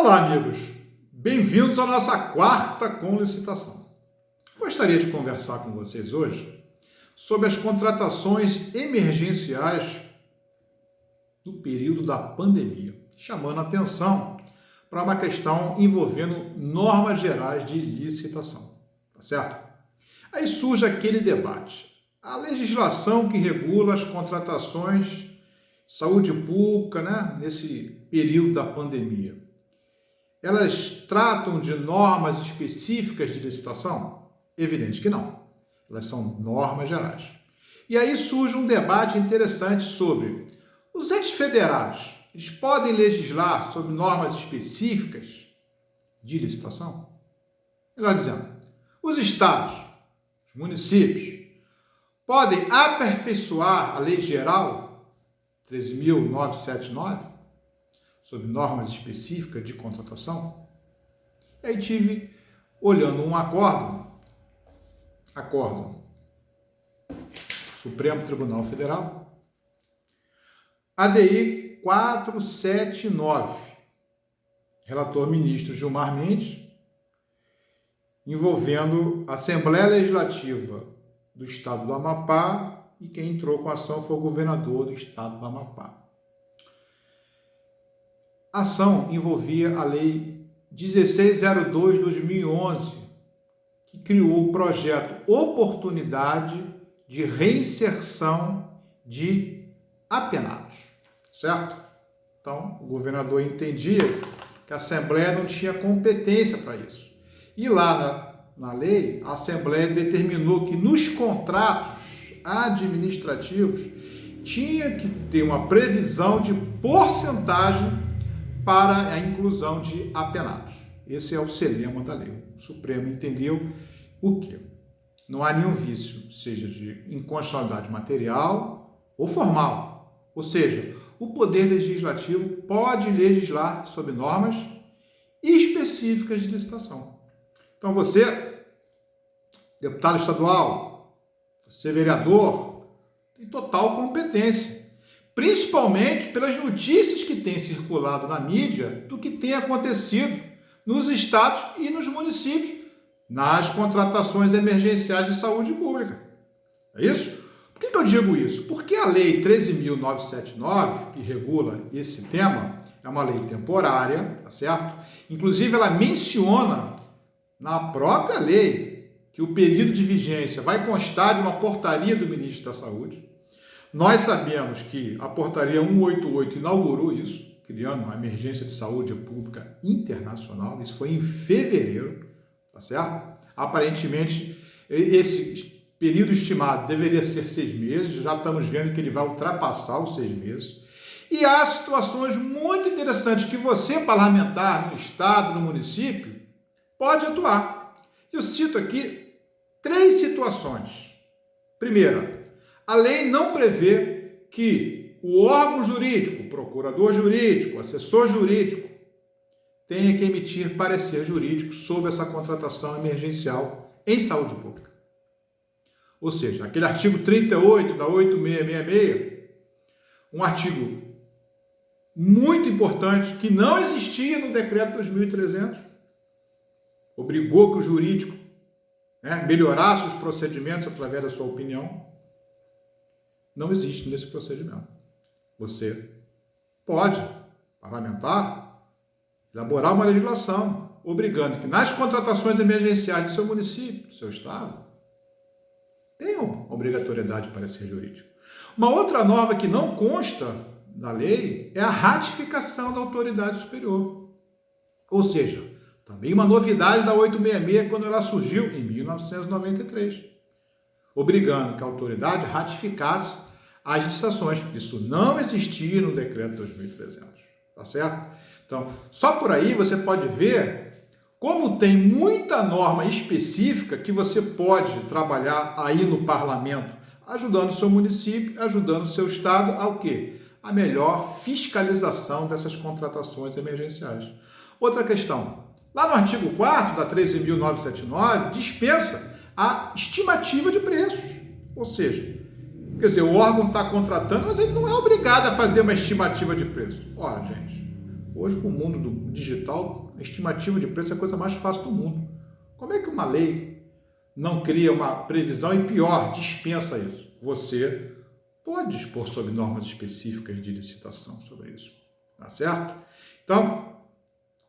Olá, amigos! Bem-vindos à nossa quarta com licitação. Gostaria de conversar com vocês hoje sobre as contratações emergenciais do período da pandemia, chamando a atenção para uma questão envolvendo normas gerais de licitação, tá certo? Aí surge aquele debate. A legislação que regula as contratações de saúde pública, nesse período da pandemia, elas tratam de normas específicas de licitação? Evidente que não. Elas são normas gerais. E aí surge um debate interessante sobre os entes federados. Eles podem legislar sobre normas específicas de licitação? Melhor dizendo, os estados, os municípios, podem aperfeiçoar a lei geral 13.979 sobre normas específicas de contratação? E aí tive, olhando um acórdão, Supremo Tribunal Federal, ADI 479, relator ministro Gilmar Mendes, envolvendo a Assembleia Legislativa do Estado do Amapá, e quem entrou com a ação foi o governador do Estado do Amapá. A ação envolvia a Lei 1602/2011, que criou o projeto Oportunidade de Reinserção de Apenados, certo? Então, o governador entendia que a Assembleia não tinha competência para isso. E lá na lei, a Assembleia determinou que nos contratos administrativos tinha que ter uma previsão de porcentagem para a inclusão de apenados. Esse é o celema da lei. O Supremo entendeu o quê? Não há nenhum vício, seja de inconstitucionalidade material ou formal. Ou seja, o Poder Legislativo pode legislar sobre normas específicas de licitação. Então você, deputado estadual, você vereador, tem total competência, principalmente pelas notícias que têm circulado na mídia do que tem acontecido nos estados e nos municípios nas contratações emergenciais de saúde pública. É isso? Por que eu digo isso? Porque a Lei 13.979, que regula esse tema, é uma lei temporária, tá certo? Inclusive, ela menciona na própria lei que o período de vigência vai constar de uma portaria do ministro da Saúde. Nós sabemos que a portaria 188 inaugurou isso, criando uma emergência de saúde pública internacional. Isso foi em fevereiro, tá certo? Aparentemente, esse período estimado deveria ser 6 meses, já estamos vendo que ele vai ultrapassar os 6 meses. E há situações muito interessantes que você, parlamentar, no estado, no município, pode atuar. Eu cito aqui 3 situações. Primeira, a lei não prevê que o órgão jurídico, procurador jurídico, assessor jurídico, tenha que emitir parecer jurídico sobre essa contratação emergencial em saúde pública. Ou seja, aquele artigo 38 da 8666, um artigo muito importante que não existia no decreto 2.300, obrigou que o jurídico melhorasse os procedimentos através da sua opinião. Não existe nesse procedimento. Você pode, parlamentar, elaborar uma legislação obrigando que nas contratações emergenciais do seu município, do seu estado, tenham obrigatoriedade de parecer jurídico. Uma outra norma que não consta na lei é a ratificação da autoridade superior. Ou seja, também uma novidade da 866 quando ela surgiu em 1993. Obrigando que a autoridade ratificasse as licitações. Isso não existia no decreto 2.300, tá certo? Então, só por aí você pode ver como tem muita norma específica que você pode trabalhar aí no parlamento, ajudando o seu município, ajudando o seu estado ao quê? A melhor fiscalização dessas contratações emergenciais. Outra questão, lá no artigo 4º da 13.979, dispensa a estimativa de preços. Ou seja, quer dizer, o órgão está contratando, mas ele não é obrigado a fazer uma estimativa de preço. Ora, gente, Hoje, com o mundo do digital, a estimativa de preço é a coisa mais fácil do mundo. Como é que uma lei não cria uma previsão e, pior, dispensa isso? Você pode dispor sobre normas específicas de licitação sobre isso, tá certo? Então,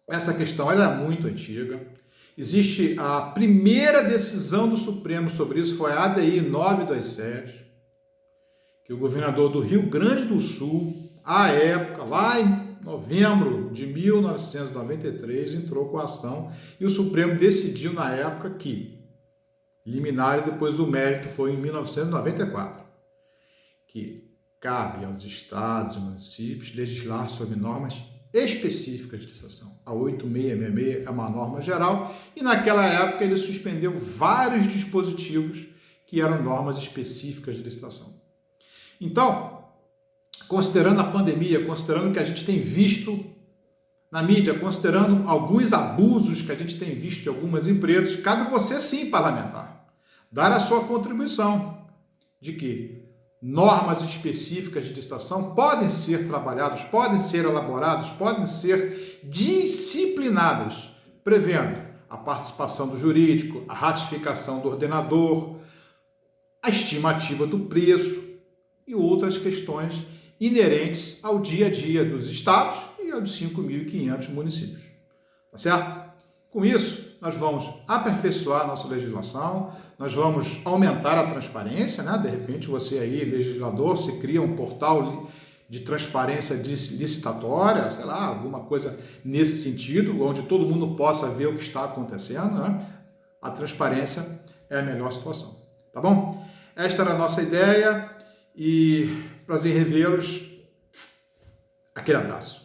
essa questão ela é muito antiga. Existe a primeira decisão do Supremo sobre isso, foi a ADI 927, que o governador do Rio Grande do Sul, à época, lá em novembro de 1993, entrou com a ação e o Supremo decidiu na época que liminar e depois o mérito foi em 1994, que cabe aos estados e municípios legislar sobre normas específicas de licitação. A 8666 é uma norma geral e naquela época ele suspendeu vários dispositivos que eram normas específicas de licitação. Então, considerando a pandemia, considerando o que a gente tem visto na mídia, considerando alguns abusos que a gente tem visto de algumas empresas, cabe você sim, parlamentar, dar a sua contribuição de que normas específicas de licitação podem ser trabalhadas, podem ser elaboradas, podem ser disciplinadas, prevendo a participação do jurídico, a ratificação do ordenador, a estimativa do preço e outras questões inerentes ao dia a dia dos estados e aos 5.500 municípios. Tá certo? Com isso, nós vamos aperfeiçoar a nossa legislação, nós vamos aumentar a transparência, né? De repente você aí, legislador, você cria um portal de transparência licitatória, sei lá, alguma coisa nesse sentido, onde todo mundo possa ver o que está acontecendo, né? A transparência é a melhor situação, tá bom? Esta era a nossa ideia e prazer em revê-los. Aquele abraço.